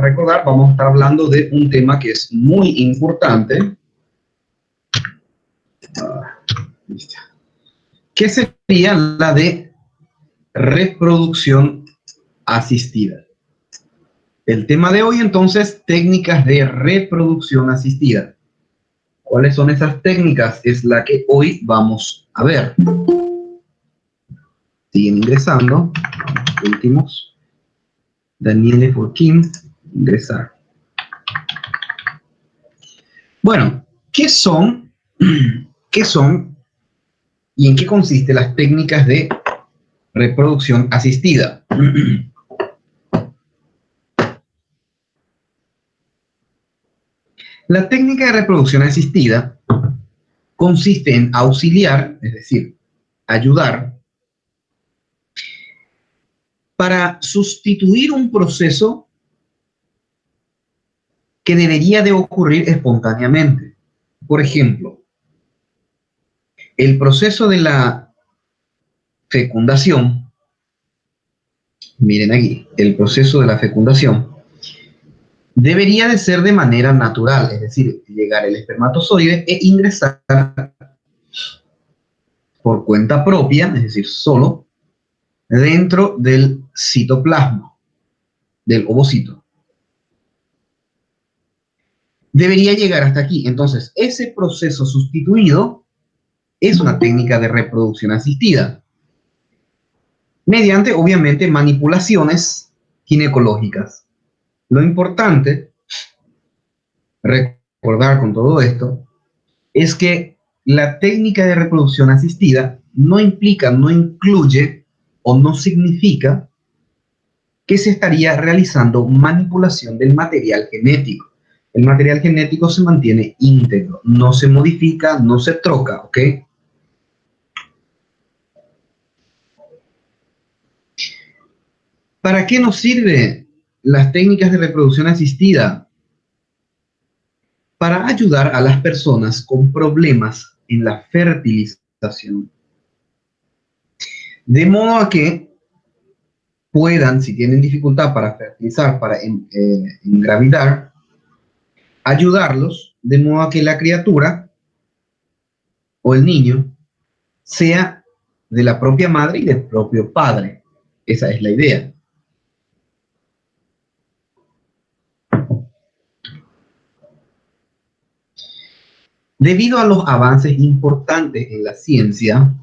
recordar, vamos a estar hablando de un tema que es muy importante, que sería la de reproducción asistida. El tema de hoy, entonces, técnicas de reproducción asistida. ¿Cuáles son esas técnicas? Es la que hoy vamos a ver. Siguen ingresando. Últimos. Daniele Forquín, ingresar. Bueno, ¿qué son? ¿Qué son y en qué consisten las técnicas de reproducción asistida? La técnica de reproducción asistida consiste en auxiliar, es decir, ayudar, para sustituir un proceso que debería de ocurrir espontáneamente. Por ejemplo, el proceso de la fecundación, miren aquí, el proceso de la fecundación debería de ser de manera natural, es decir, llegar el espermatozoide e ingresar por cuenta propia, es decir, solo, dentro del citoplasma, del ovocito. Debería llegar hasta aquí. Entonces, ese proceso sustituido es una técnica de reproducción asistida, mediante, obviamente, manipulaciones ginecológicas. Lo importante, recordar con todo esto, es que la técnica de reproducción asistida no implica, no incluye o no significa que se estaría realizando manipulación del material genético. El material genético se mantiene íntegro, no se modifica, no se troca, ¿ok? ¿Para qué nos sirven las técnicas de reproducción asistida? Para ayudar a las personas con problemas en la fertilización. De modo a que puedan, si tienen dificultad para fertilizar, para engravidar, ayudarlos de modo a que la criatura o el niño sea de la propia madre y del propio padre. Esa es la idea. Debido a los avances importantes en la ciencia,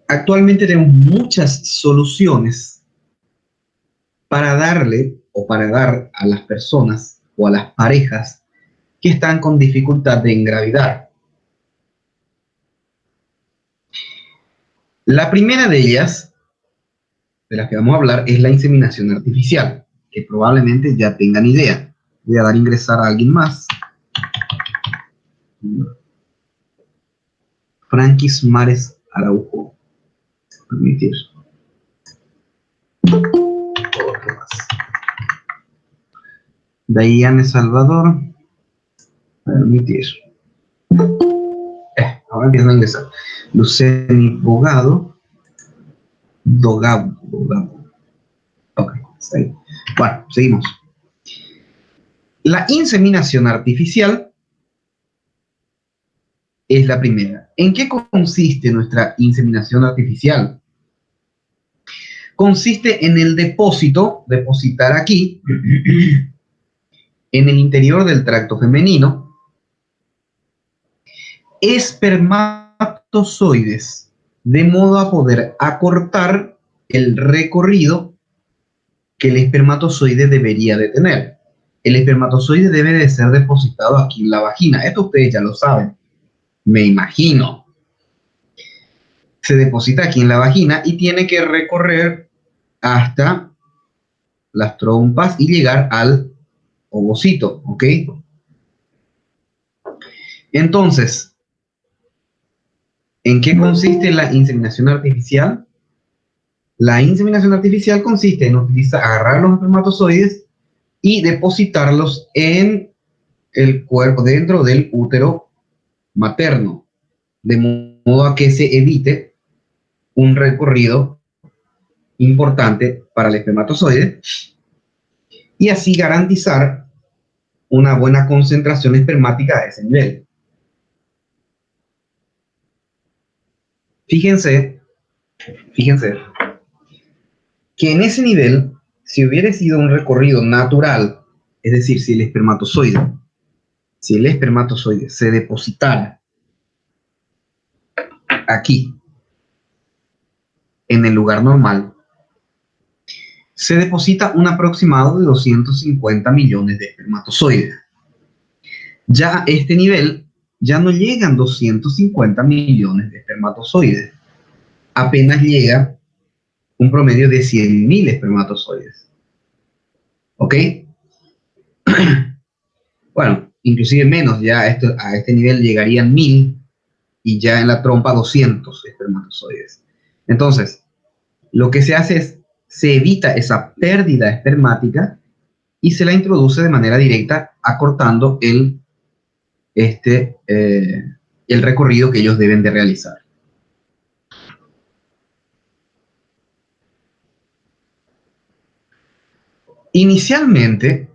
actualmente tenemos muchas soluciones para darle o para dar a las personas o a las parejas que están con dificultad de engravidar. La primera de ellas, de las que vamos a hablar, es la inseminación artificial, que probablemente ya tengan idea. Voy a dar a ingresar a alguien más. Franquis Mares Araujo. Permitir. Dayane Salvador. Permitir. Ahora empiezan a ingresar. Luceni Bogado. Dogabo. Ok, está ahí. Bueno, seguimos. La inseminación artificial es la primera. ¿En qué consiste nuestra inseminación artificial? Consiste en el depositar aquí, en el interior del tracto femenino, espermatozoides, de modo a poder acortar el recorrido que el espermatozoide debería de tener. El espermatozoide debe de ser depositado aquí en la vagina. Esto ustedes ya lo saben, me imagino. Se deposita aquí en la vagina y tiene que recorrer hasta las trompas y llegar al ovocito, ¿ok? Entonces, ¿en qué consiste la inseminación artificial? La inseminación artificial consiste en agarrar los espermatozoides y depositarlos en el cuerpo, dentro del útero materno, de modo a que se evite un recorrido importante para el espermatozoide y así garantizar una buena concentración espermática a ese nivel. Fíjense, fíjense que en ese nivel, si hubiera sido un recorrido natural, es decir, si el espermatozoide se depositara aquí, en el lugar normal, se deposita un aproximado de 250 millones de espermatozoides. Ya a este nivel, ya no llegan 250 millones de espermatozoides. Apenas llega un promedio de 100.000 espermatozoides. ¿Ok? Bueno, inclusive menos, ya a este nivel llegarían 1000 y ya en la trompa 200 espermatozoides. Entonces, lo que se hace es, se evita esa pérdida espermática y se la introduce de manera directa acortando el recorrido que ellos deben de realizar. Inicialmente,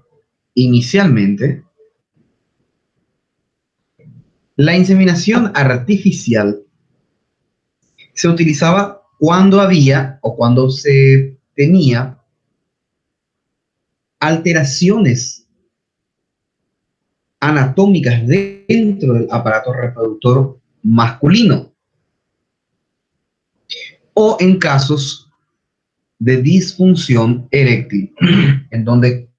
la inseminación artificial se utilizaba cuando había o cuando se tenía alteraciones anatómicas dentro del aparato reproductor masculino o en casos de disfunción eréctil, en donde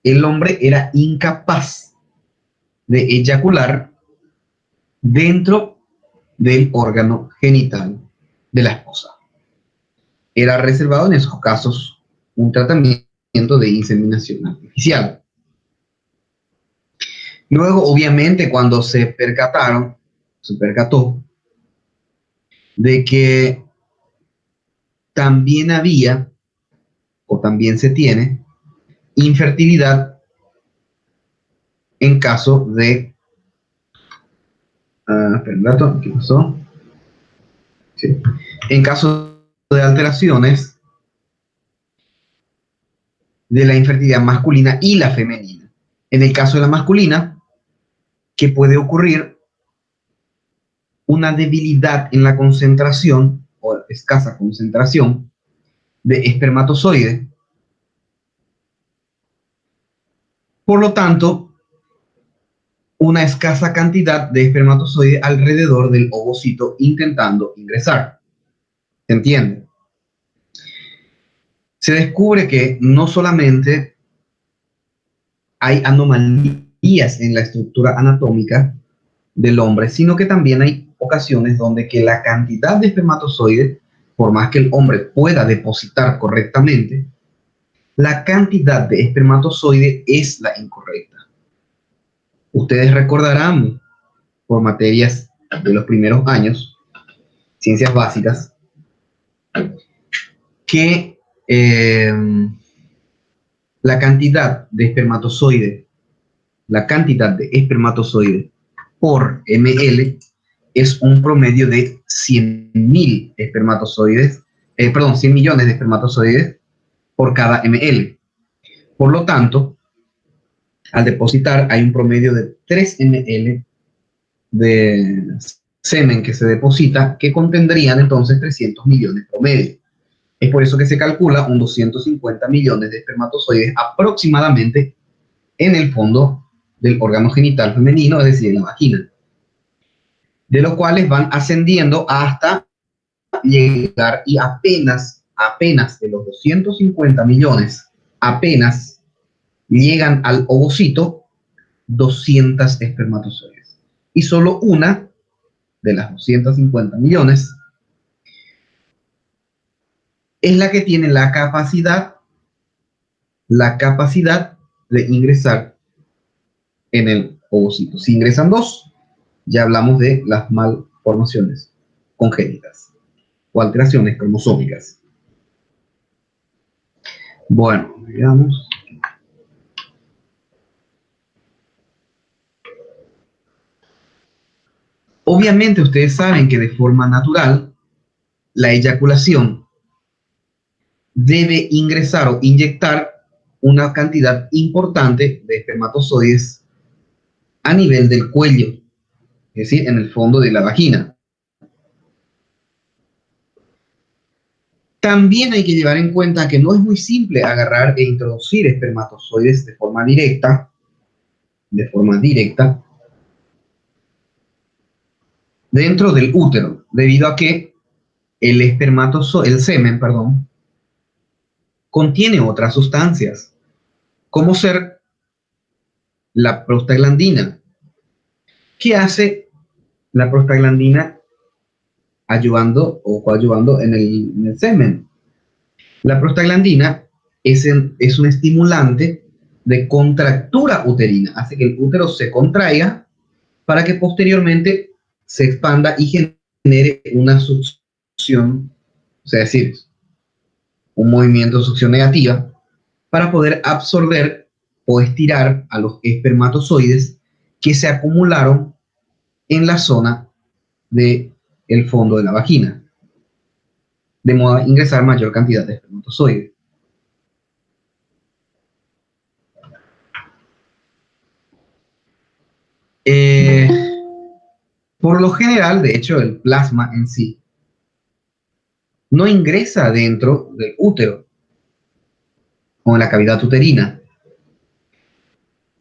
el hombre era incapaz de eyacular dentro del órgano genital de la esposa. Era reservado en esos casos un tratamiento de inseminación artificial. Luego, obviamente, cuando se percató de que también había o también se tiene infertilidad en caso de... espera un rato, ¿qué pasó? Sí. En caso de alteraciones de la infertilidad masculina y la femenina. En el caso de la masculina, que puede ocurrir una debilidad en la concentración o escasa concentración de espermatozoide. Por lo tanto, una escasa cantidad de espermatozoide alrededor del ovocito intentando ingresar. ¿Se entiende? Se descubre que no solamente hay anomalías en la estructura anatómica del hombre, sino que también hay ocasiones donde que la cantidad de espermatozoides, por más que el hombre pueda depositar correctamente, la cantidad de espermatozoide es la incorrecta. Ustedes recordarán por materias de los primeros años, ciencias básicas, que la cantidad de espermatozoide por ml es un promedio de 100.000 espermatozoides, 100 millones de espermatozoides por cada ml. Por lo tanto, al depositar hay un promedio de 3 ml de semen que se deposita, que contendrían entonces 300 millones promedio. Es por eso que se calcula un 250 millones de espermatozoides aproximadamente en el fondo del órgano genital femenino, es decir, en la vagina, de los cuales van ascendiendo hasta llegar y apenas de los 250 millones, apenas llegan al ovocito 200 espermatozoides. Y solo una de las 250 millones es la que tiene la capacidad de ingresar en el ovocito. Si ingresan dos, ya hablamos de las malformaciones congénitas o alteraciones cromosómicas. Bueno, veamos. Obviamente ustedes saben que de forma natural la eyaculación debe ingresar o inyectar una cantidad importante de espermatozoides a nivel del cuello, es decir, en el fondo de la vagina. También hay que llevar en cuenta que no es muy simple agarrar e introducir espermatozoides de forma directa, dentro del útero, debido a que el semen, perdón, contiene otras sustancias, como ser la prostaglandina. ¿Qué hace la prostaglandina ayudando o coadyuvando en el semen? La prostaglandina es un estimulante de contractura uterina, hace que el útero se contraiga para que posteriormente se expanda y genere una succión, o sea, es decir, un movimiento de succión negativa, para poder absorber o estirar a los espermatozoides que se acumularon en la zona del fondo de la vagina, de modo a ingresar mayor cantidad de espermatozoides. Por lo general, de hecho, el plasma en sí no ingresa dentro del útero o en la cavidad uterina.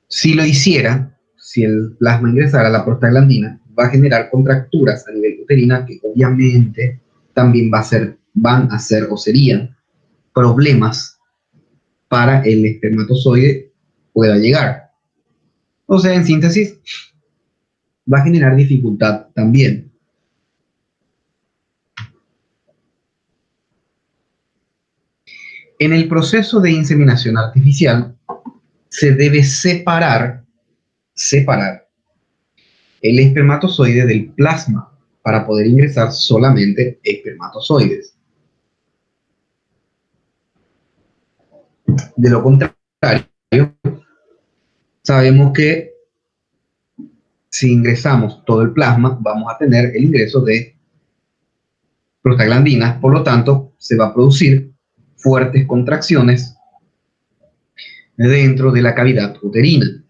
Si lo hiciera, si el plasma ingresara a la prostaglandina, va a generar contracturas a nivel uterina que obviamente también van a ser o serían problemas para el espermatozoide pueda llegar. O sea, en síntesis, va a generar dificultad también. En el proceso de inseminación artificial se debe separar el espermatozoide del plasma para poder ingresar solamente espermatozoides. De lo contrario, sabemos que si ingresamos todo el plasma, vamos a tener el ingreso de prostaglandinas, por lo tanto, se va a producir fuertes contracciones dentro de la cavidad uterina.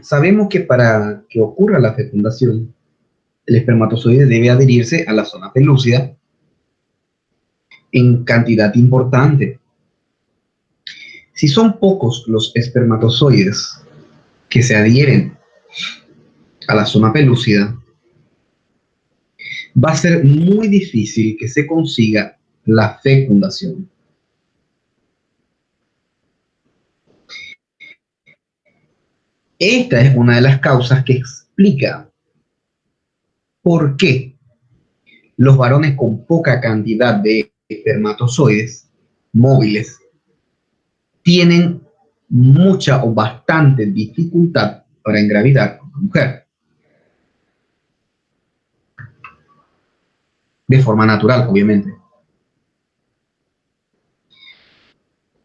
Sabemos que para que ocurra la fecundación, el espermatozoide debe adherirse a la zona pelúcida en cantidad importante. Si son pocos los espermatozoides que se adhieren a la zona pelúcida, va a ser muy difícil que se consiga la fecundación. Esta es una de las causas que explica por qué los varones con poca cantidad de espermatozoides móviles tienen mucha o bastante dificultad para engravidar a una mujer. De forma natural, obviamente.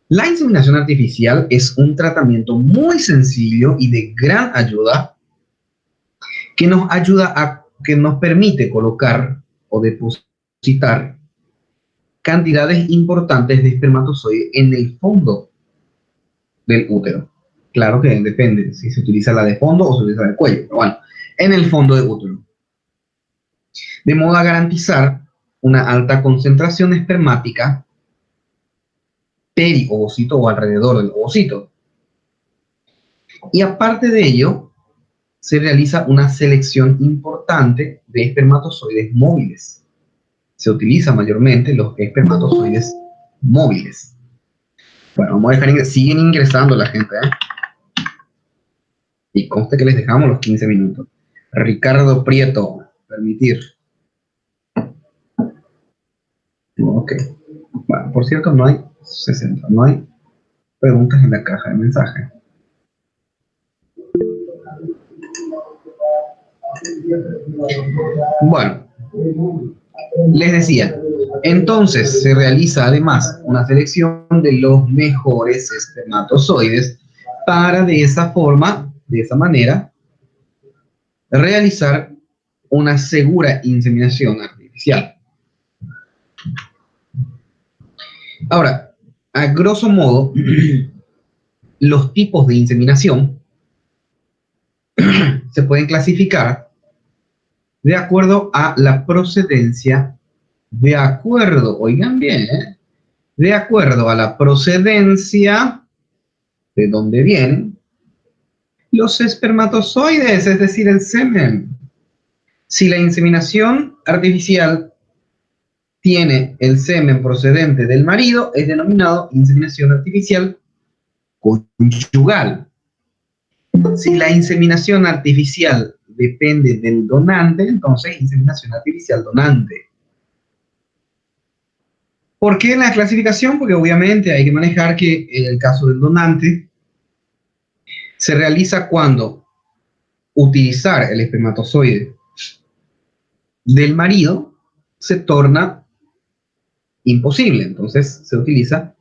La inseminación artificial es un tratamiento muy sencillo y de gran ayuda que nos permite colocar o depositar cantidades importantes de espermatozoides en el fondo del útero. Claro que depende si se utiliza la de fondo o se utiliza la de cuello, pero bueno, en el fondo del útero. De modo a garantizar una alta concentración espermática periovocito o alrededor del ovocito. Y aparte de ello, se realiza una selección importante de espermatozoides móviles. Se utilizan mayormente los espermatozoides móviles. Bueno, vamos a dejar, siguen ingresando la gente, ¿eh? Y conste que les dejamos los 15 minutos. Ricardo Prieto, permitir. Ok. Bueno, por cierto, no hay 60, no hay preguntas en la caja de mensajes. Bueno, les decía, entonces se realiza además una selección de los mejores espermatozoides para de esa manera, realizar una segura inseminación artificial. Ahora, a grosso modo, los tipos de inseminación se pueden clasificar de acuerdo a la procedencia, oigan bien, de acuerdo a la procedencia de dónde vienen los espermatozoides, es decir, el semen. Si la inseminación artificial tiene el semen procedente del marido, es denominado inseminación artificial conyugal. Si la inseminación artificial depende del donante, entonces inseminación artificial donante. ¿Por qué la clasificación? Porque obviamente hay que manejar que en el caso del donante se realiza cuando utilizar el espermatozoide del marido se torna imposible. Entonces se utiliza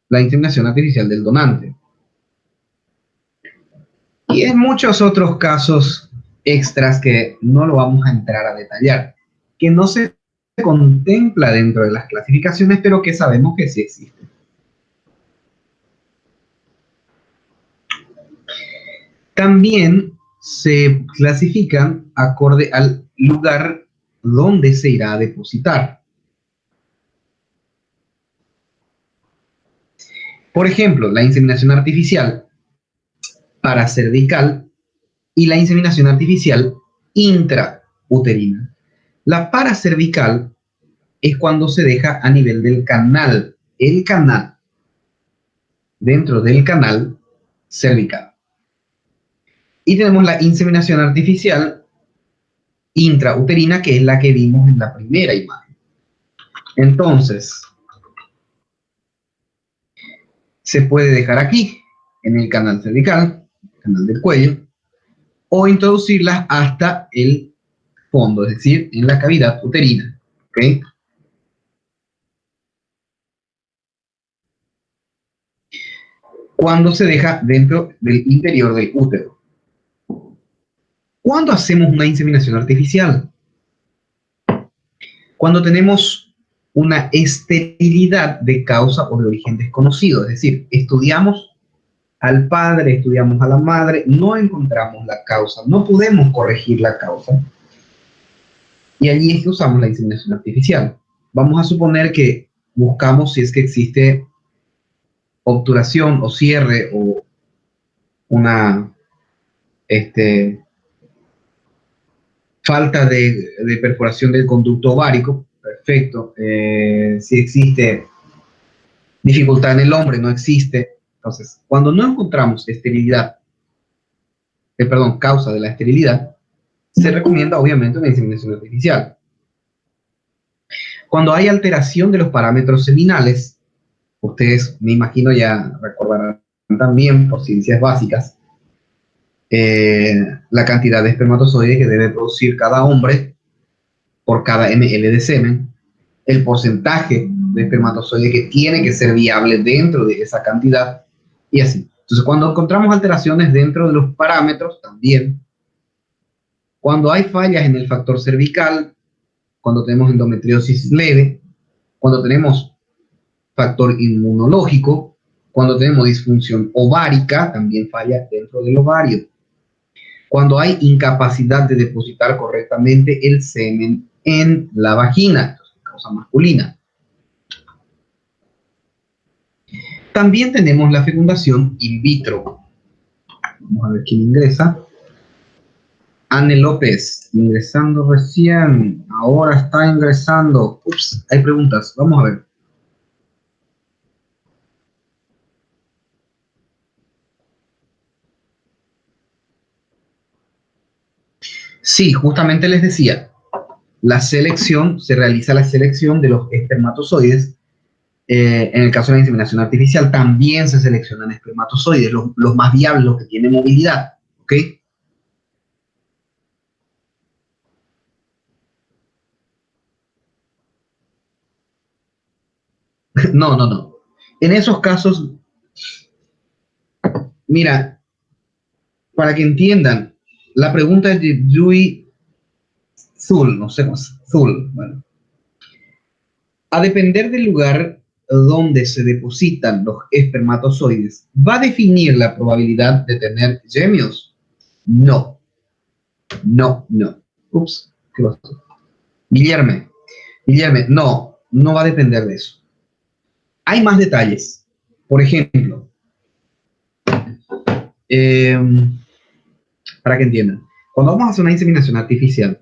la inseminación artificial del donante. Y en muchos otros casos extras que no lo vamos a entrar a detallar, que no se contempla dentro de las clasificaciones, pero que sabemos que sí existen. También se clasifican acorde al lugar donde se irá a depositar. Por ejemplo, la inseminación artificial paracervical y la inseminación artificial intrauterina. La paracervical es cuando se deja a nivel del canal, el canal, dentro del canal cervical. Y tenemos la inseminación artificial intrauterina, que es la que vimos en la primera imagen. Entonces, se puede dejar aquí, en el canal cervical, canal del cuello, o introducirlas hasta el fondo, es decir, en la cavidad uterina. ¿Okay? Cuando se deja dentro del interior del útero. ¿Cuándo hacemos una inseminación artificial? Cuando tenemos una esterilidad de causa o de origen desconocido, es decir, estudiamos al padre, estudiamos a la madre, no encontramos la causa, no podemos corregir la causa, y allí es que usamos la inseminación artificial. Vamos a suponer que buscamos si es que existe obturación o cierre o una falta de perforación del conducto ovárico, perfecto. Si existe dificultad en el hombre, no existe. Entonces, cuando no encontramos esterilidad, causa de la esterilidad, se recomienda obviamente una inseminación artificial. Cuando hay alteración de los parámetros seminales, ustedes me imagino ya recordarán también por ciencias básicas, la cantidad de espermatozoides que debe producir cada hombre por cada ml de semen, el porcentaje de espermatozoides que tiene que ser viable dentro de esa cantidad y así. Entonces, cuando encontramos alteraciones dentro de los parámetros, también, cuando hay fallas en el factor cervical, cuando tenemos endometriosis leve, cuando tenemos factor inmunológico, cuando tenemos disfunción ovárica, también falla dentro del ovario. Cuando hay incapacidad de depositar correctamente el semen en la vagina, causa masculina. También tenemos la fecundación in vitro. Vamos a ver quién ingresa. Anne López, ingresando recién. Ahora está ingresando. Ups, hay preguntas. Vamos a ver. Sí, justamente les decía, la selección, se realiza la selección de los espermatozoides. En el caso de la inseminación artificial, también se seleccionan espermatozoides, los más viables, los que tienen movilidad. ¿Ok? No, no, no. En esos casos, mira, para que entiendan, La pregunta es de Yui Zul, no sé cómo es, Zul. Bueno. A depender del lugar donde se depositan los espermatozoides, ¿va a definir la probabilidad de tener gemios? No, no. Ups, ¿qué pasó? Guillermo, no, no va a depender de eso. Hay más detalles. Por ejemplo, eh, para que entiendan, cuando vamos a hacer una inseminación artificial,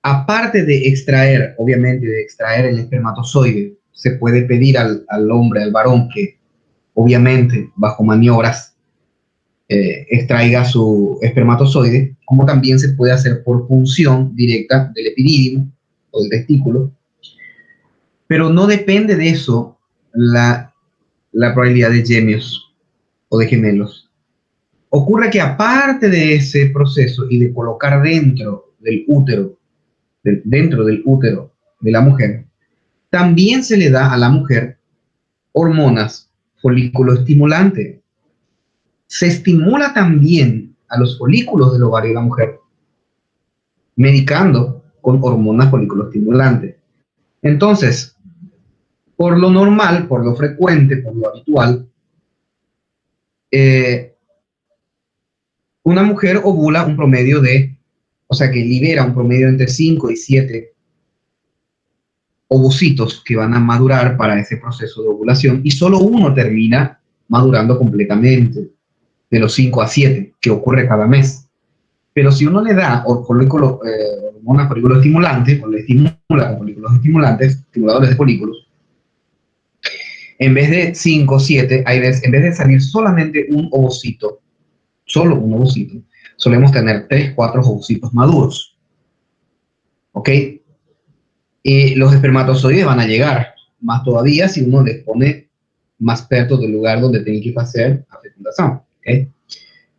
aparte de extraer, obviamente, de extraer el espermatozoide, se puede pedir al hombre, al varón, que obviamente bajo maniobras extraiga su espermatozoide, como también se puede hacer por punción directa del epidídimo o del testículo, pero no depende de eso la probabilidad de gemios o de gemelos. Ocurre que aparte de ese proceso y de colocar dentro del útero de la mujer, también se le da a la mujer hormonas folículo estimulante. Se estimula también a los folículos del ovario de la mujer, medicando con hormonas folículo estimulante. Entonces, por lo normal, por lo frecuente, por lo habitual, una mujer ovula un promedio de, o sea, que libera un promedio entre 5 y 7 ovocitos que van a madurar para ese proceso de ovulación y solo uno termina madurando completamente, de los 5 a 7, que ocurre cada mes. Pero si uno le da hormona folículo estimulante, o le estimula con folículos estimulantes, estimuladores de folículos, en vez de 5 o 7, en vez de salir solamente un ovocito, solo un ovocito, solemos tener 3, 4 ovocitos maduros. ¿Ok? Y los espermatozoides van a llegar, más todavía si uno les pone más perto del lugar donde tienen que hacer la fecundación. ¿Ok?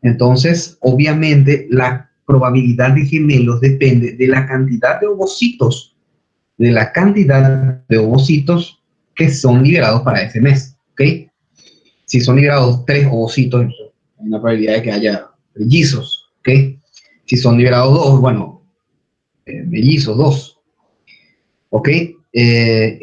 Entonces, obviamente, la probabilidad de gemelos depende de la cantidad de ovocitos, que son liberados para ese mes. ¿Ok? Si son liberados 3 ovocitos, hay una probabilidad de que haya mellizos. ¿Ok? Si son liberados 2, bueno, mellizos 2. ¿Ok?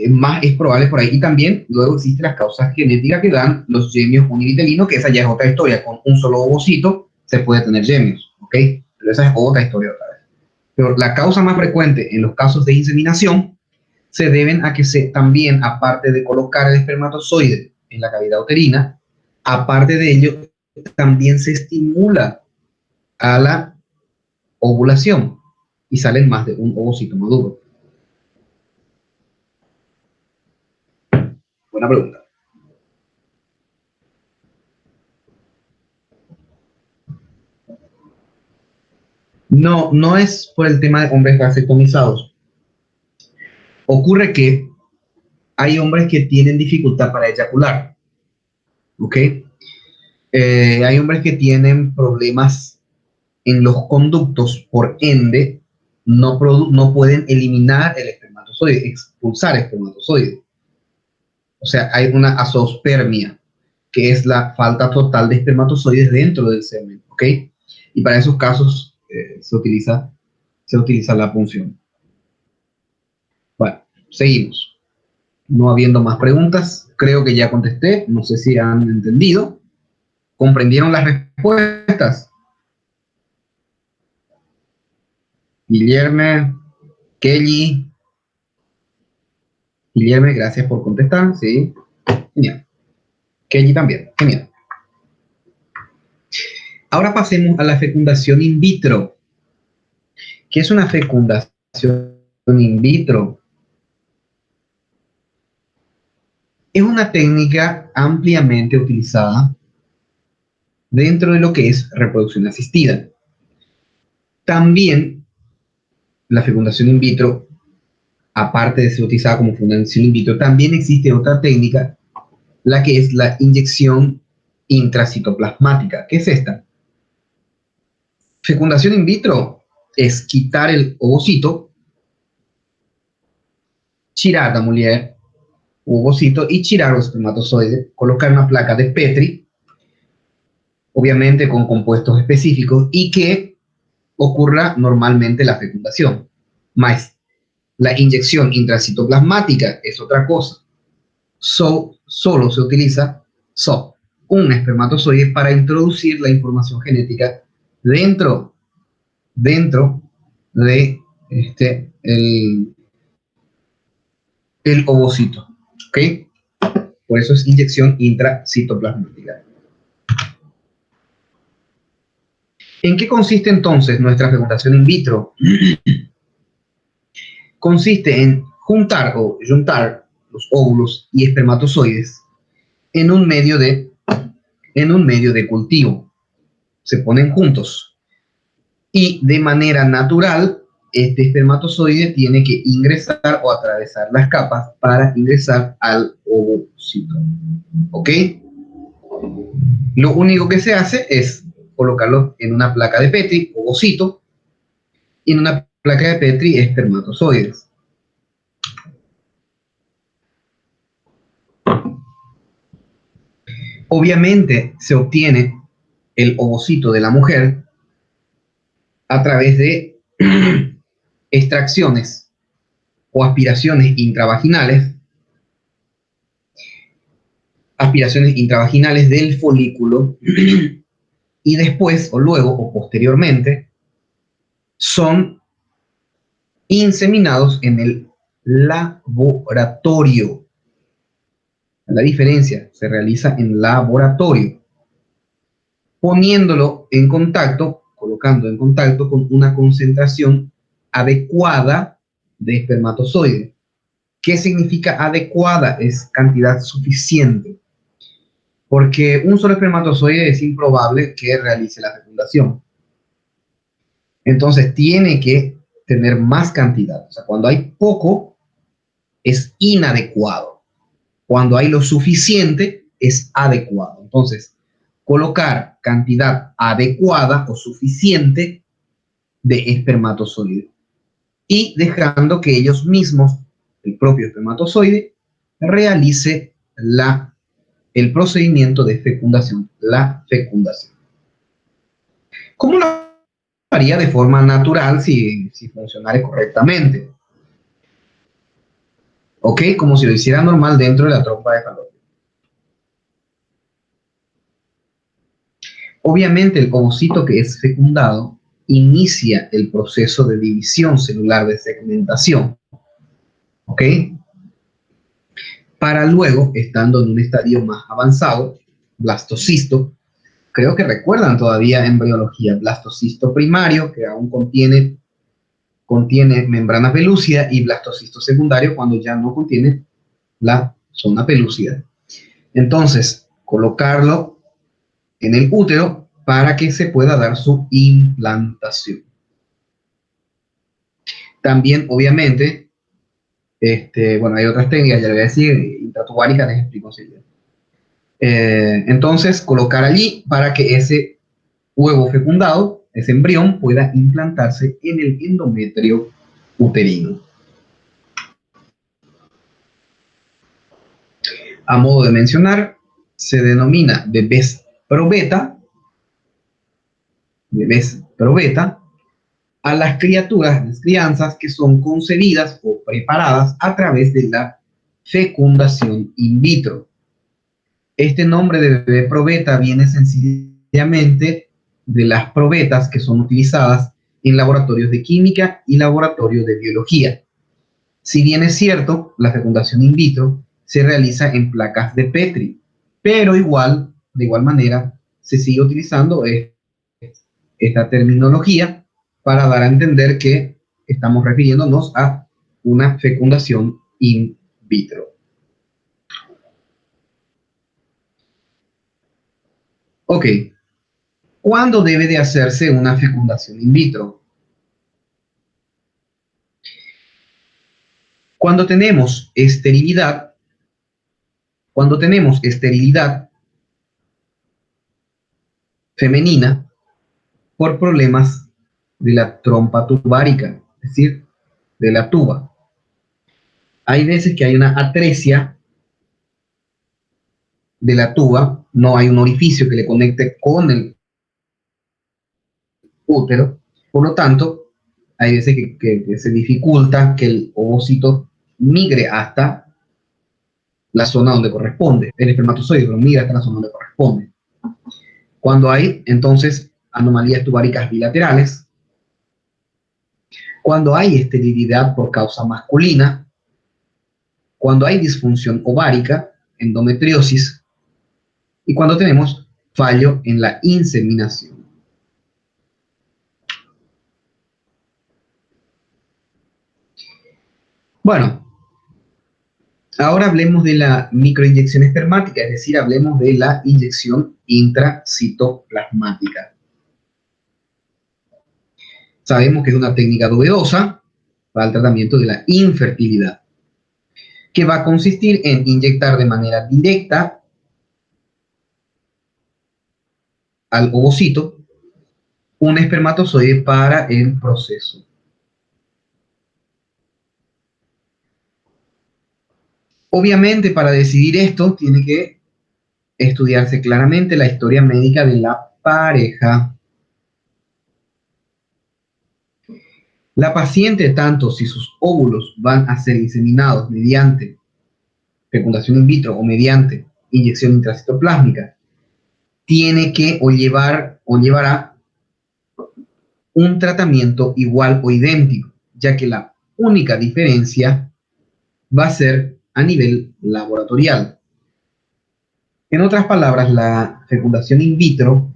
Más es probable por ahí. Y también luego existen las causas genéticas que dan los gemios univitelinos, que esa ya es otra historia. Con un solo ovocito se puede tener gemios. ¿Ok? Pero esa es otra historia otra vez. Pero la causa más frecuente en los casos de inseminación se deben a que también, aparte de colocar el espermatozoide en la cavidad uterina, aparte de ello, también se estimula a la ovulación y salen más de un ovocito maduro. Buena pregunta. No, no es por el tema de hombres vasectomizados. Ocurre que hay hombres que tienen dificultad para eyacular, ¿ok? Hay hombres que tienen problemas en los conductos, por ende, no pueden eliminar el espermatozoide, expulsar espermatozoide. O sea, hay una azoospermia, que es la falta total de espermatozoides dentro del semen, ¿ok? Y para esos casos se utiliza la punción. Bueno, seguimos. No habiendo más preguntas, creo que ya contesté. No sé si han entendido. ¿Comprendieron las respuestas? Guillermo, Kelly. Guillermo, gracias por contestar. Sí, genial. Kelly también, genial. Ahora pasemos a la fecundación in vitro. ¿Qué es una fecundación in vitro? Es una técnica ampliamente utilizada dentro de lo que es reproducción asistida. También la fecundación in vitro, aparte de ser utilizada como fecundación in vitro, también existe otra técnica, la que es la inyección intracitoplasmática. ¿Qué es esta? Fecundación in vitro es quitar el ovocito, girar la mujer, ovocito, y girar los espermatozoides, colocar una placa de Petri, obviamente con compuestos específicos, y que ocurra normalmente la fecundación. Más la inyección intracitoplasmática es otra cosa. Solo se utiliza un espermatozoide para introducir la información genética dentro de el ovocito. ¿Ok? Por eso es inyección intracitoplasmática. ¿En qué consiste entonces nuestra fecundación in vitro? Consiste en juntar los óvulos y espermatozoides en un medio de cultivo. Se ponen juntos. Y de manera natural, este espermatozoide tiene que ingresar o atravesar las capas para ingresar al ovocito. ¿Ok? Lo único que se hace es colocarlo en una placa de Petri, ovocito, y en una placa de Petri, espermatozoides. Obviamente se obtiene el ovocito de la mujer a través de extracciones o aspiraciones intravaginales del folículo y después o luego o posteriormente son inseminados en el laboratorio. La diferencia se realiza en laboratorio, colocando en contacto con una concentración adecuada de espermatozoide. ¿Qué significa adecuada? Es cantidad suficiente. Porque un solo espermatozoide es improbable que realice la fecundación. Entonces tiene que tener más cantidad. O sea, cuando hay poco, es inadecuado. Cuando hay lo suficiente, es adecuado. Entonces, colocar cantidad adecuada o suficiente de espermatozoide y dejando que ellos mismos, el propio espermatozoide, realice el procedimiento de fecundación, la fecundación. ¿Cómo lo haría de forma natural si funcionara correctamente? ¿Ok? Como si lo hiciera normal dentro de la trompa de Falopio. Obviamente el ovocito que es fecundado inicia el proceso de división celular de segmentación. ¿Ok? Para luego, estando en un estadio más avanzado, blastocisto, creo que recuerdan todavía en biología, blastocisto primario, que aún contiene membrana pelúcida, y blastocisto secundario cuando ya no contiene la zona pelúcida. Entonces, colocarlo en el útero para que se pueda dar su implantación. También, obviamente, hay otras técnicas, ya le voy a decir, intratubárica, les explico enseguida. Entonces, colocar allí para que ese huevo fecundado, ese embrión, pueda implantarse en el endometrio uterino. A modo de mencionar, se denomina bebés probeta a las criaturas, las crianzas que son concebidas o preparadas a través de la fecundación in vitro. Este nombre de bebé probeta viene sencillamente de las probetas que son utilizadas en laboratorios de química y laboratorios de biología. Si bien es cierto, la fecundación in vitro se realiza en placas de Petri, pero de igual manera, se sigue utilizando esta terminología para dar a entender que estamos refiriéndonos a una fecundación in vitro. Ok, ¿cuándo debe de hacerse una fecundación in vitro? Cuando tenemos esterilidad femenina por problemas de la trompa tubárica, es decir, de la tuba. Hay veces que hay una atresia de la tuba, no hay un orificio que le conecte con el útero, Por lo tanto, hay veces que se dificulta que el ovocito migre hasta la zona donde corresponde. El espermatozoide pero migra hasta la zona donde corresponde. Cuando hay, entonces, anomalías tubáricas bilaterales, cuando hay esterilidad por causa masculina, cuando hay disfunción ovárica, endometriosis, y cuando tenemos fallo en la inseminación. Bueno, ahora hablemos de la microinyección espermática, es decir, hablemos de la inyección intracitoplasmática. Sabemos que es una técnica novedosa para el tratamiento de la infertilidad, que va a consistir en inyectar de manera directa al ovocito un espermatozoide para el proceso. Obviamente, para decidir esto, tiene que estudiarse claramente la historia médica de la pareja. La paciente, tanto si sus óvulos van a ser inseminados mediante fecundación in vitro o mediante inyección intracitoplásmica, tiene que llevará un tratamiento igual o idéntico, ya que la única diferencia va a ser a nivel laboratorial. En otras palabras, la fecundación in vitro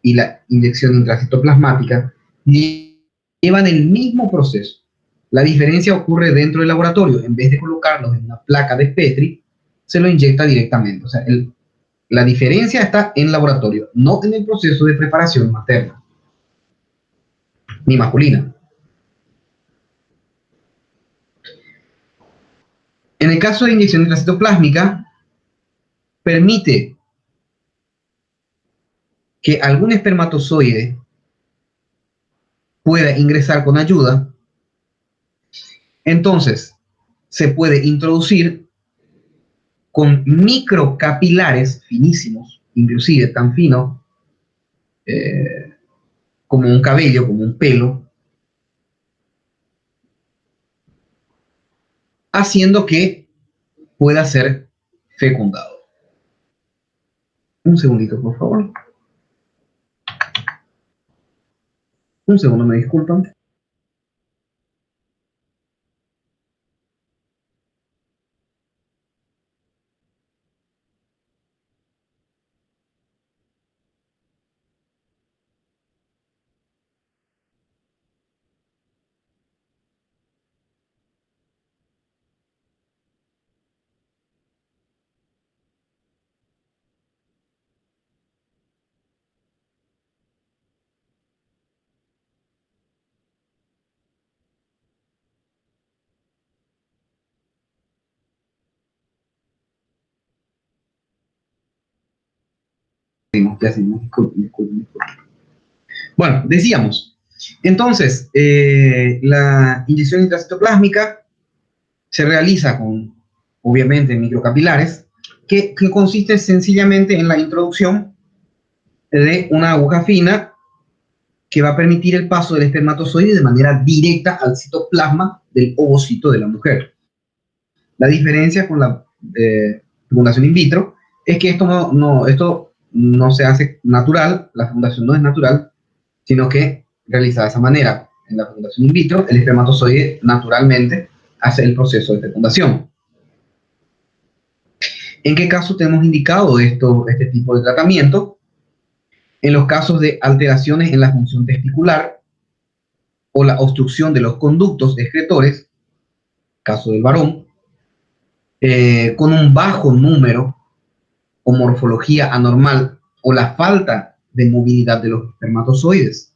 y la inyección intracitoplasmática llevan el mismo proceso. La diferencia ocurre dentro del laboratorio. En vez de colocarlos en una placa de Petri, se lo inyecta directamente. O sea, la diferencia está en el laboratorio, no en el proceso de preparación materna ni masculina. En el caso de inyección intracitoplásmica, permite que algún espermatozoide pueda ingresar con ayuda. Entonces, se puede introducir con microcapilares finísimos, inclusive tan fino como un cabello, como un pelo, haciendo que pueda ser fecundado. Un segundito, por favor. Un segundo, me disculpan. Ya sí, disculpen. Bueno, decíamos, entonces, la inyección intracitoplásmica se realiza con, obviamente, microcapilares, que consiste sencillamente en la introducción de una aguja fina que va a permitir el paso del espermatozoide de manera directa al citoplasma del ovocito de la mujer. La diferencia con la fecundación in vitro es que esto no se hace natural, la fecundación no es natural, sino que realizada de esa manera. En la fecundación in vitro, el espermatozoide naturalmente hace el proceso de fecundación. ¿En qué caso tenemos indicado este tipo de tratamiento? En los casos de alteraciones en la función testicular o la obstrucción de los conductos excretores, caso del varón, con un bajo número o morfología anormal o la falta de movilidad de los espermatozoides.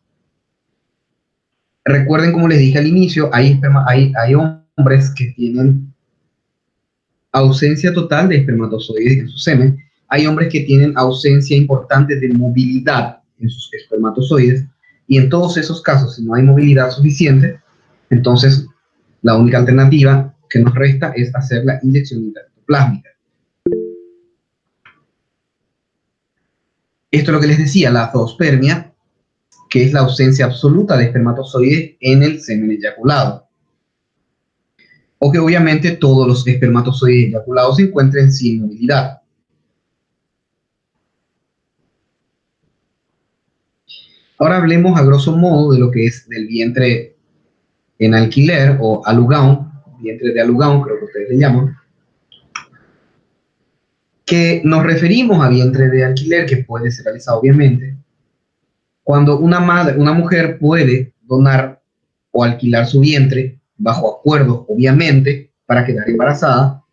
Recuerden, como les dije al inicio, hay hombres que tienen ausencia total de espermatozoides en su semen. Hay hombres que tienen ausencia importante de movilidad en sus espermatozoides. Y en todos esos casos, si no hay movilidad suficiente, entonces la única alternativa que nos resta es hacer la inyección intracitoplásmica. Esto es lo que les decía, la zoospermia que es la ausencia absoluta de espermatozoides en el semen eyaculado. O que obviamente todos los espermatozoides eyaculados se encuentren sin movilidad. Ahora hablemos a grosso modo de lo que es del vientre en alquiler o alugón, vientre de alugón, creo que ustedes le llaman, que nos referimos a vientre de alquiler, que puede ser realizado obviamente cuando una mujer puede donar o alquilar su vientre bajo acuerdos, obviamente, para quedar embarazada,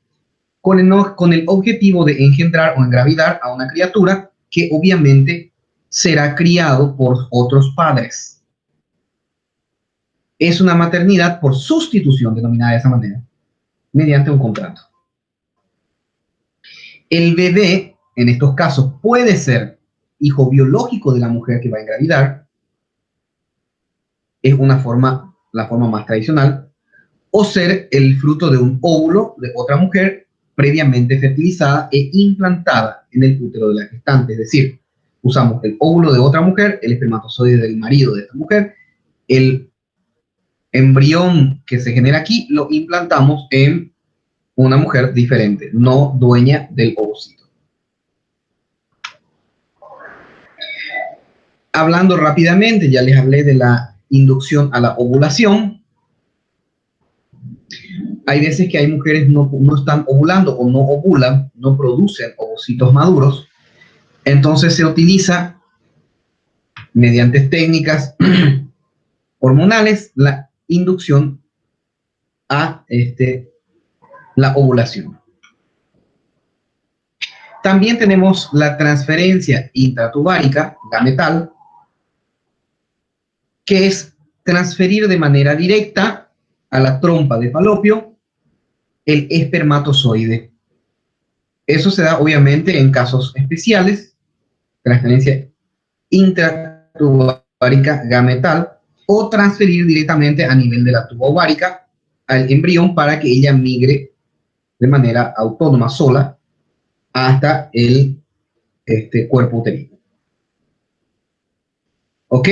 con el objetivo de engendrar o engravidar a una criatura que obviamente será criado por otros padres. Es una maternidad por sustitución, denominada de esa manera, mediante un contrato. El bebé, en estos casos, puede ser hijo biológico de la mujer que va a engravidar, es la forma más tradicional, o ser el fruto de un óvulo de otra mujer previamente fertilizada e implantada en el útero de la gestante. Es decir, usamos el óvulo de otra mujer, el espermatozoide del marido de esta mujer, el embrión que se genera aquí lo implantamos en una mujer diferente, no dueña del ovocito. Hablando rápidamente, ya les hablé de la inducción a la ovulación. Hay veces que hay mujeres no están ovulando o no ovulan, no producen ovocitos maduros. Entonces se utiliza, mediante técnicas hormonales, la inducción a la ovulación. También tenemos la transferencia intratubárica gametal, que es transferir de manera directa a la trompa de falopio el espermatozoide. Eso se da obviamente en casos especiales, transferencia intratubárica gametal, o transferir directamente a nivel de la tuba ovárica al embrión para que ella migre de manera autónoma, sola, hasta el cuerpo uterino. ¿Ok?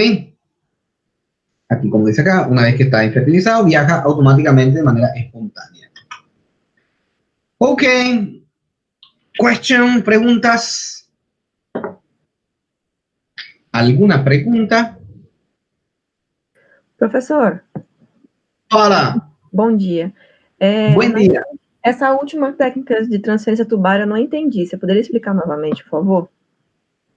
Aquí, como dice acá, una vez que está infertilizado, viaja automáticamente de manera espontánea. Ok. Question, preguntas. ¿Alguna pregunta? Professor. Hola. Bom dia. Buen día. Essa última técnica de transferência tubária eu não entendi. Você poderia explicar novamente, por favor?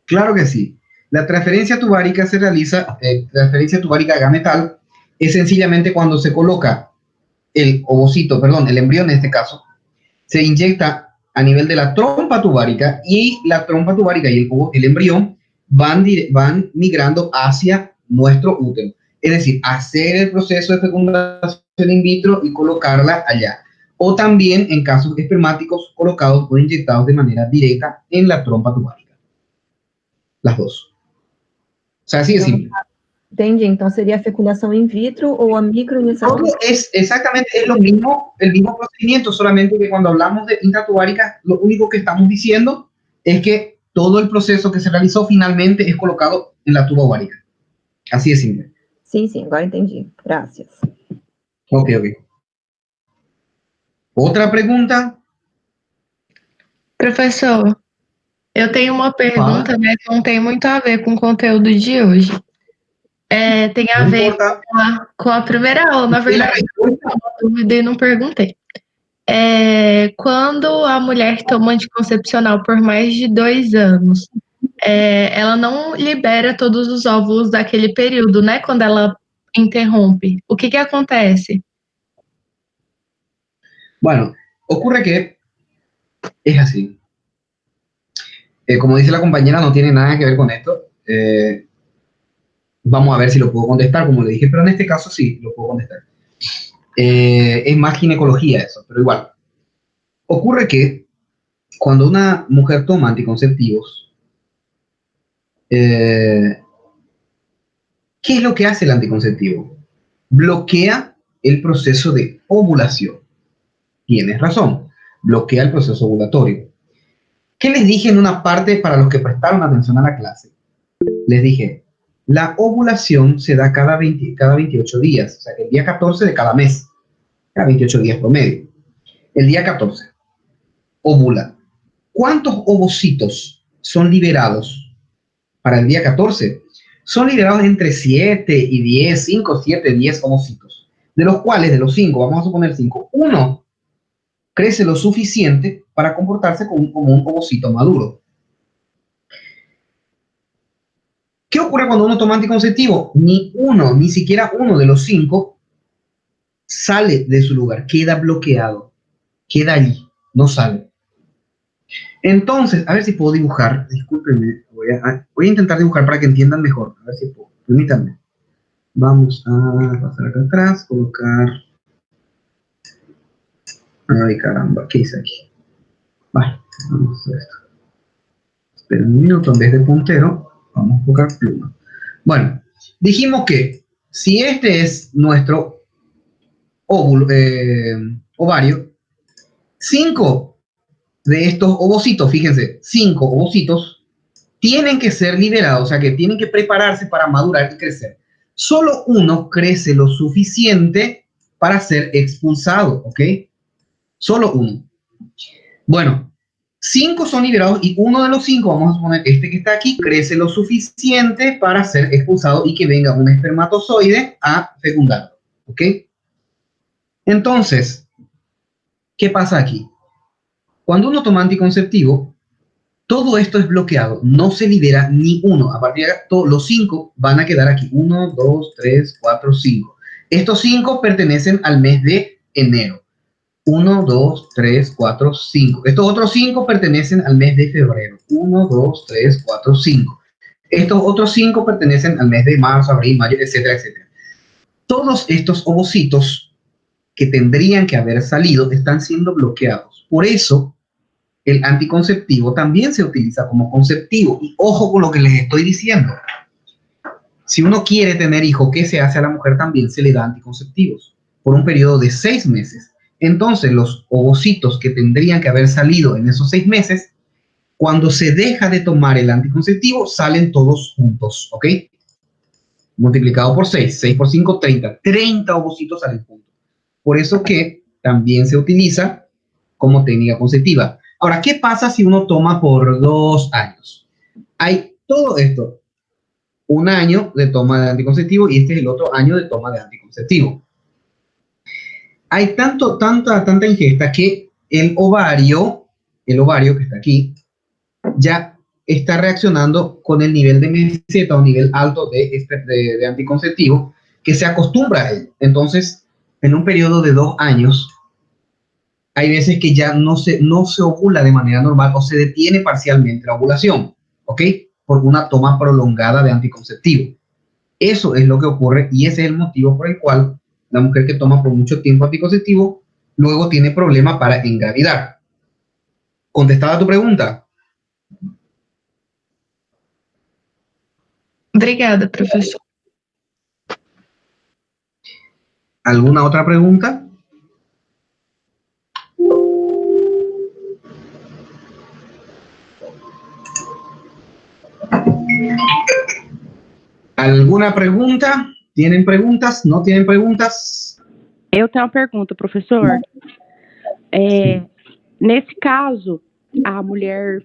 Claro que sí. La transferencia tubárica se realiza, transferencia tubárica gametal, es sencillamente cuando se coloca el ovocito, perdón, el embrión en este caso, se inyecta a nivel de la trompa tubárica y la trompa tubárica y el embrión van migrando hacia nuestro útero. Es decir, hacer el proceso de fecundación in vitro y colocarla allá. O también en casos espermáticos colocados o inyectados de manera directa en la trompa tubárica. Las dos. O sea, así de simple. Entendi. Então seria a fecundação in vitro ou a microiniciação? Todo es exactamente es lo mismo, el mismo procedimiento, solamente que cuando hablamos de intratubárica, lo único que estamos diciendo es que todo el proceso que se realizó finalmente es colocado en la tuba ovárica. Así de simple. Sim, sim, agora entendi. Gracias. Ok. Outra pergunta? Professor, eu tenho uma pergunta, mas não tem muito a ver com o conteúdo de hoje. Tem a ver com a primeira aula, na verdade, eu tenho uma dúvida e não perguntei. Quando a mulher toma anticoncepcional por mais de 2 anos, ela não libera todos os óvulos daquele período, né? Quando ela interrompe. O que acontece? Bueno, ocurre que es así. Como dice la compañera, no tiene nada que ver con esto. Vamos a ver si lo puedo contestar, como le dije, pero en este caso sí, lo puedo contestar. Es más ginecología eso, pero igual. Ocurre que cuando una mujer toma anticonceptivos, ¿qué es lo que hace el anticonceptivo? Bloquea el proceso de ovulación. Tienes razón, bloquea el proceso ovulatorio. ¿Qué les dije en una parte para los que prestaron atención a la clase? Les dije, La ovulación se da cada 28 días, o sea que el día 14 de cada mes, cada 28 días promedio. El día 14, ovula. ¿Cuántos ovocitos son liberados para el día 14? Son liberados entre 7 y 10, 5, 7, 10 ovocitos, de los cuales, de los 5, vamos a suponer 5, uno crece lo suficiente para comportarse como un ovocito maduro. ¿Qué ocurre cuando uno toma anticonceptivo? Ni siquiera uno de los 5 sale de su lugar, queda bloqueado, queda ahí, no sale. Entonces, a ver si puedo dibujar, discúlpenme, voy a intentar dibujar para que entiendan mejor, a ver si puedo, permítanme. Vamos a pasar acá atrás, colocar... Ay, caramba, ¿qué hice aquí? Vale, vamos a esto. Espera un minuto, en vez de puntero, vamos a colocar pluma. Bueno, dijimos que si este es nuestro ovario, 5 de estos ovocitos, fíjense, 5 ovocitos tienen que ser liberados, o sea que tienen que prepararse para madurar y crecer. Solo uno crece lo suficiente para ser expulsado, ¿ok? Solo uno. Bueno, 5 son liberados y uno de los 5, vamos a suponer este que está aquí, crece lo suficiente para ser expulsado y que venga un espermatozoide a fecundarlo, ¿ok? Entonces, ¿qué pasa aquí? Cuando uno toma anticonceptivo, todo esto es bloqueado, no se libera ni uno. A partir de acá, los 5 van a quedar aquí. 1, 2, 3, 4, 5. Estos 5 pertenecen al mes de enero. 1, 2, 3, 4, 5. Estos otros 5 pertenecen al mes de febrero. 1, 2, 3, 4, 5. Estos otros 5 pertenecen al mes de marzo, abril, mayo, etcétera, etcétera. Todos estos ovocitos que tendrían que haber salido están siendo bloqueados. Por eso, el anticonceptivo también se utiliza como conceptivo. Y ojo con lo que les estoy diciendo. Si uno quiere tener hijos, ¿qué se hace a la mujer? También se le da anticonceptivos por un periodo de 6 meses. Entonces, los ovocitos que tendrían que haber salido en esos 6 meses, cuando se deja de tomar el anticonceptivo, salen todos juntos, ¿ok? Multiplicado por 6, 6 por 5, 30. 30 ovocitos salen juntos. Por eso que también se utiliza como técnica conceptiva. Ahora, ¿qué pasa si uno toma por 2 años? Hay todo esto, un año de toma de anticonceptivo y este es el otro año de toma de anticonceptivo. Hay tanta ingesta que el ovario que está aquí, ya está reaccionando con el nivel de meseta o nivel alto de anticonceptivo, que se acostumbra a él. Entonces, en un periodo de 2 años, hay veces que ya no se ovula de manera normal o se detiene parcialmente la ovulación, ¿ok? Por una toma prolongada de anticonceptivo. Eso es lo que ocurre y ese es el motivo por el cual la mujer que toma por mucho tiempo anticonceptivo luego tiene problemas para engravidar. ¿Contestada tu pregunta? Obrigada, professor. ¿Alguna otra pregunta? ¿Alguna pregunta? ¿Tienen preguntas? ¿No tienen preguntas? Eu tenho uma pergunta, professor. Nesse caso, a mulher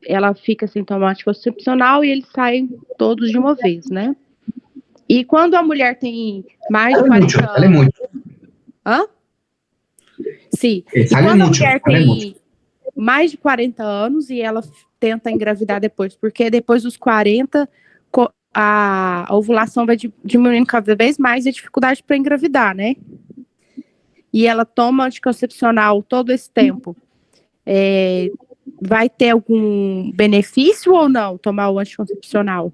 ela fica sem tomar anticoncepcional e eles saem todos de uma vez, né? E quando a mulher tem mais de 40 anos... Sale muito. Hã? Sim. E quando a mulher tem mais de 40 anos e ela tenta engravidar depois, porque depois dos 40... a ovulação vai diminuindo cada vez mais a dificuldade para engravidar, né? E ela toma anticoncepcional todo esse tempo. Vai ter algum benefício ou não tomar o anticoncepcional?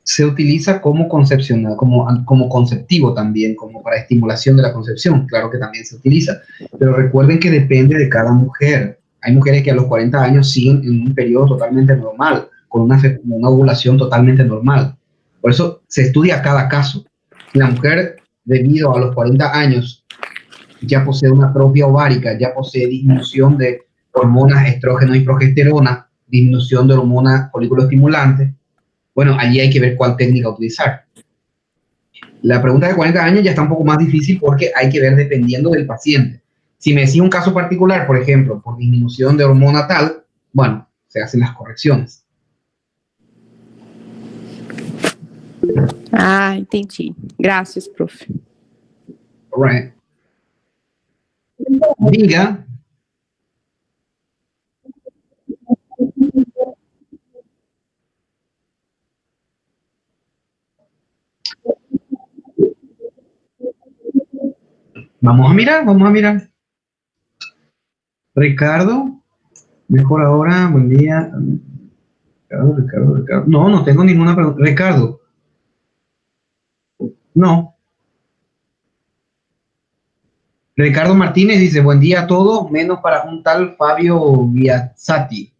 Se utiliza como concepcional, como conceptivo también, como para estimulación de la concepción, claro que también se utiliza, pero recuerden que depende de cada mujer. Hay mujeres que a los 40 años siguen en un periodo totalmente normal, con una ovulación totalmente normal. Por eso se estudia cada caso. Si la mujer, debido a los 40 años, ya posee una atrofia ovárica, ya posee disminución de hormonas estrógeno y progesterona, disminución de hormona folículo estimulante, bueno, allí hay que ver cuál técnica utilizar. La pregunta de 40 años ya está un poco más difícil porque hay que ver dependiendo del paciente. Si me decís un caso particular, por ejemplo, por disminución de hormona tal, bueno, se hacen las correcciones. Ah, entendi. Gracias, prof. All right. Diga. Vamos a mirar. Ricardo, mejor ahora, buen día. Ricardo. No tengo ninguna pregunta. Ricardo. No. Ricardo Martínez dice, buen día a todos, menos para un tal Fabio Biazzati.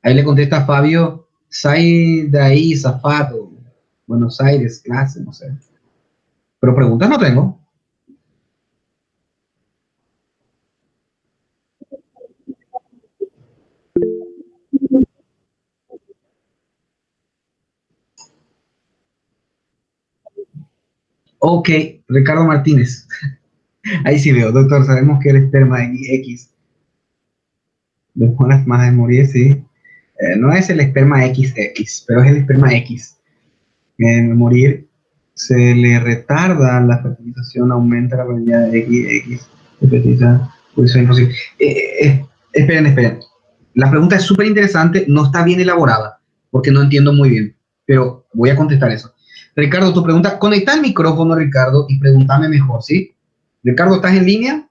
Ahí le contesta Fabio, sai de ahí, zapato. Buenos Aires, clase, no sé. Pero preguntas no tengo. Ok, Ricardo Martínez. Ahí sí veo, doctor, sabemos que el esperma X. Demoras más de morir, sí. No es el esperma XX, pero es el esperma X. En morir se le retarda la fertilización, aumenta la probabilidad de XX, repetida, pues es imposible. Esperen. La pregunta es súper interesante, no está bien elaborada, porque no entiendo muy bien, pero voy a contestar eso. Ricardo, tu pregunta, conecta el micrófono, Ricardo, y pregúntame mejor, ¿sí? Ricardo, ¿estás en línea?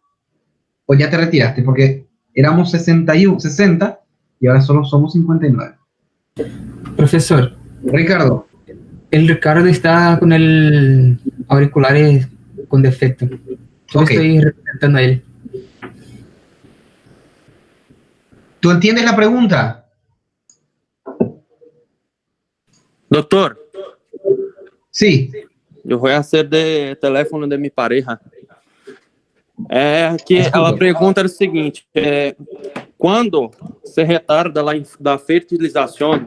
¿O ya te retiraste? Porque éramos 60 y ahora solo somos 59. Profesor. Ricardo. El Ricardo está con el auriculares con defecto. Yo estoy representando a él. ¿Tú entiendes la pregunta? Doctor. Sí. Eu vou ser de telefone de minha pareja. Que ela pergunta o seguinte: quando se retarda da fertilização,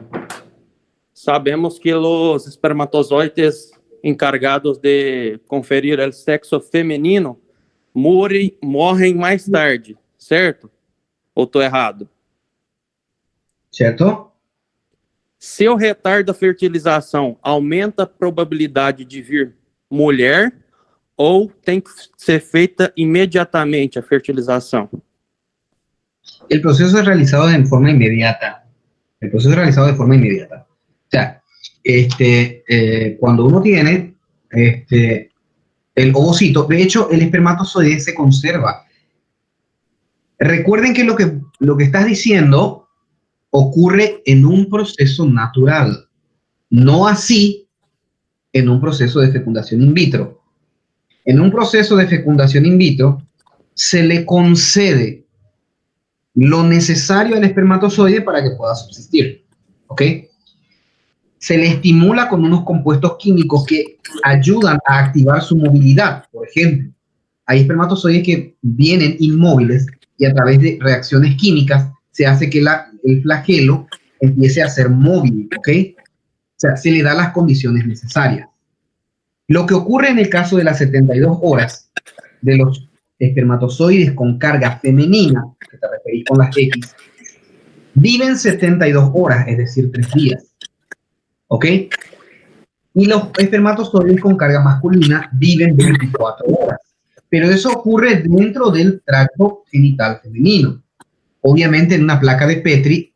sabemos que os espermatozoides encargados de conferir o sexo feminino morrem mais tarde, certo? Ou estou errado? Certo. Se o retardo da fertilização aumenta a probabilidade de vir mulher ou tem que ser feita imediatamente a fertilização? El proceso es realizado de forma inmediata. O sea, cuando uno tiene el ovocito, de hecho, el espermatozoide se conserva. Recuerden que lo que estás diciendo ocurre en un proceso natural, no así en un proceso de fecundación in vitro. En un proceso de fecundación in vitro se le concede lo necesario al espermatozoide para que pueda subsistir, ¿ok? Se le estimula con unos compuestos químicos que ayudan a activar su movilidad. Por ejemplo, hay espermatozoides que vienen inmóviles y a través de reacciones químicas se hace que el flagelo empiece a ser móvil, ¿ok? O sea, se le da las condiciones necesarias. Lo que ocurre en el caso de las 72 horas de los espermatozoides con carga femenina, que te referís con las X, viven 72 horas, es decir, 3 días, ¿ok? Y los espermatozoides con carga masculina viven 24 horas. Pero eso ocurre dentro del tracto genital femenino. Obviamente, en una placa de Petri,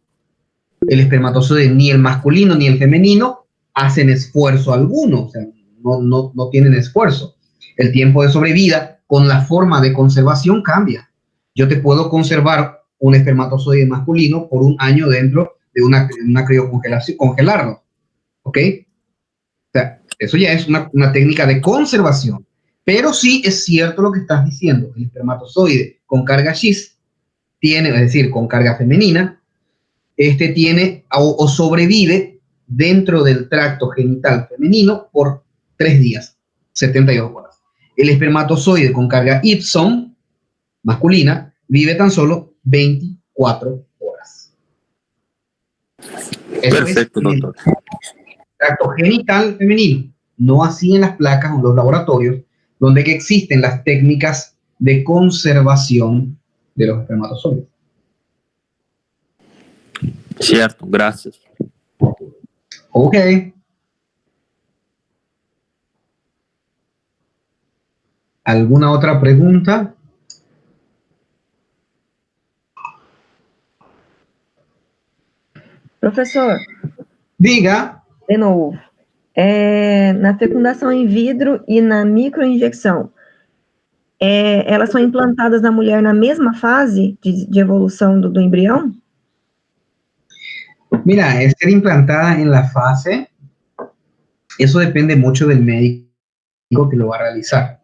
el espermatozoide, ni el masculino ni el femenino, hacen esfuerzo alguno, o sea, no tienen esfuerzo. El tiempo de sobrevida con la forma de conservación cambia. Yo te puedo conservar un espermatozoide masculino por 1 año dentro de una criocongelación, congelarlo, ¿ok? O sea, eso ya es una técnica de conservación. Pero sí es cierto lo que estás diciendo. El espermatozoide con carga X tiene, es decir, con carga femenina, tiene o sobrevive dentro del tracto genital femenino por 3 días, 72 horas. El espermatozoide con carga Y masculina vive tan solo 24 horas. Eso Perfecto, doctor. Tracto genital femenino, no así en las placas o en los laboratorios, donde que existen las técnicas de conservación de los espermatozoides. Cierto, gracias. Ok. ¿Alguna otra pregunta? Professor, Diga. de novo, na fecundação in vitro e na microinjecção, elas são implantadas na mulher na mesma fase de evolução do embrião? Mira, es ser implantada en la fase, eso depende mucho del médico que lo va a realizar.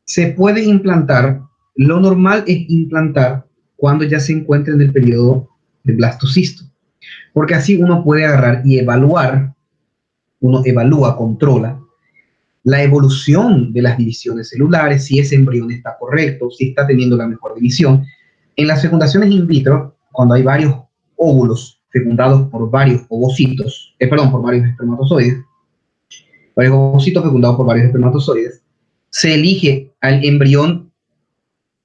Se puede implantar, lo normal es implantar cuando ya se encuentra en el periodo de blastocisto, porque así uno puede agarrar y evaluar, uno evalúa, controla la evolución de las divisiones celulares, si ese embrión está correcto, si está teniendo la mejor división. En las fecundaciones in vitro, cuando hay varios óvulos fecundados por varios ovocitos, por varios espermatozoides, varios ovocitos fecundados por varios espermatozoides, se elige al embrión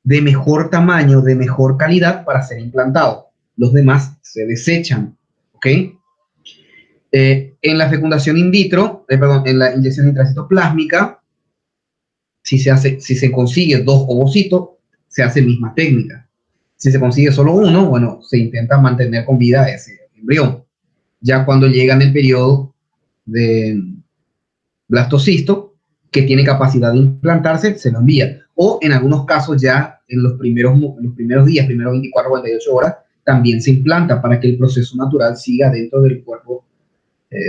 de mejor tamaño, de mejor calidad para ser implantado. Los demás se desechan, ¿ok? En la fecundación in vitro, en la inyección intracitoplásmica, si se consigue 2 ovocitos, se hace misma técnica. Si se consigue solo uno, bueno, se intenta mantener con vida ese embrión. Ya cuando llega en el periodo de blastocisto, que tiene capacidad de implantarse, se lo envía. O en algunos casos ya en los primeros días, primeros 24 o 48 horas, también se implanta para que el proceso natural siga dentro del cuerpo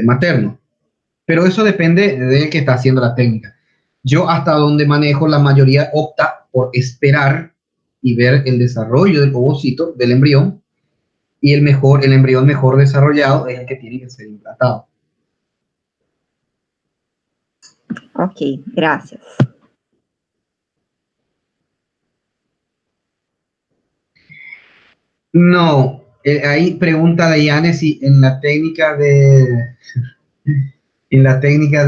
materno. Pero eso depende de que está haciendo la técnica. Yo hasta donde manejo, la mayoría opta por esperar y ver el desarrollo del ovocito, del embrión, y el embrión mejor desarrollado es el que tiene que ser implantado. Ok, gracias. No, ahí pregunta Dayane si en la técnica de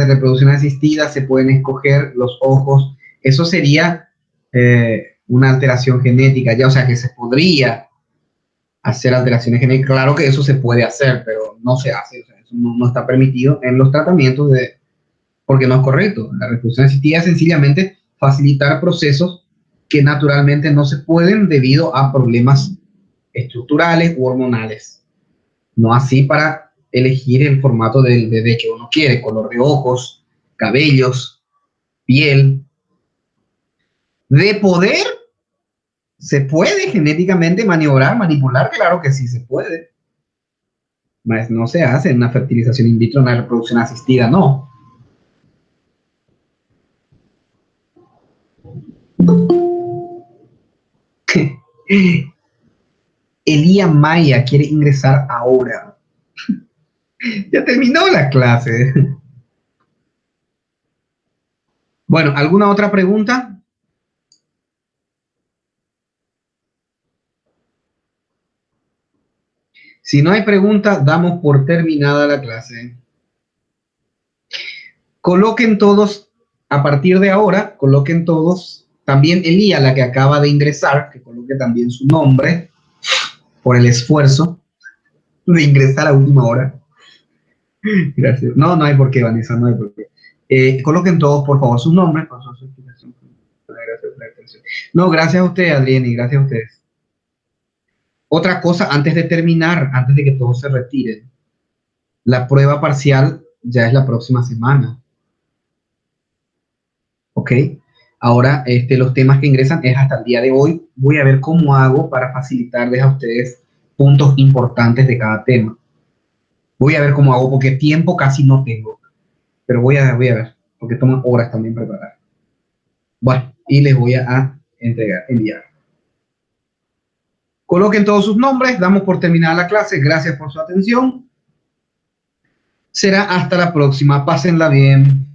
reproducción asistida se pueden escoger los ojos. Eso sería una alteración genética, ya, o sea que se podría hacer alteraciones genéticas. Claro que eso se puede hacer, pero no se hace, o sea, eso no está permitido en los tratamientos porque no es correcto. La reproducción asistida es sencillamente facilitar procesos que naturalmente no se pueden debido a problemas estructurales u hormonales. No así para elegir el formato del bebé que uno quiere, color de ojos, cabellos, piel. De poder, ¿se puede genéticamente manipular? Claro que sí se puede. Mas no se hace en una fertilización in vitro, una reproducción asistida, no. Elía Maya quiere ingresar ahora. Ya terminó la clase. Bueno, ¿alguna otra pregunta? Si no hay pregunta, damos por terminada la clase. Coloquen todos, a partir de ahora, coloquen todos, también Elía, la que acaba de ingresar, que coloque también su nombre por el esfuerzo de ingresar a última hora. Gracias. No hay por qué, Vanessa, no hay por qué. Coloquen todos, por favor, sus nombres. Gracias por la atención. No, gracias a ustedes, Adrián, y gracias a ustedes. Otra cosa, antes de terminar, antes de que todos se retiren, la prueba parcial ya es la próxima semana. ¿Ok? Ahora, los temas que ingresan es hasta el día de hoy. Voy a ver cómo hago para facilitarles a ustedes puntos importantes de cada tema. Voy a ver cómo hago, porque tiempo casi no tengo. Pero voy a ver, porque toma horas también preparar. Bueno, y les voy a enviar. Coloquen todos sus nombres, damos por terminada la clase. Gracias por su atención. Será hasta la próxima. Pásenla bien.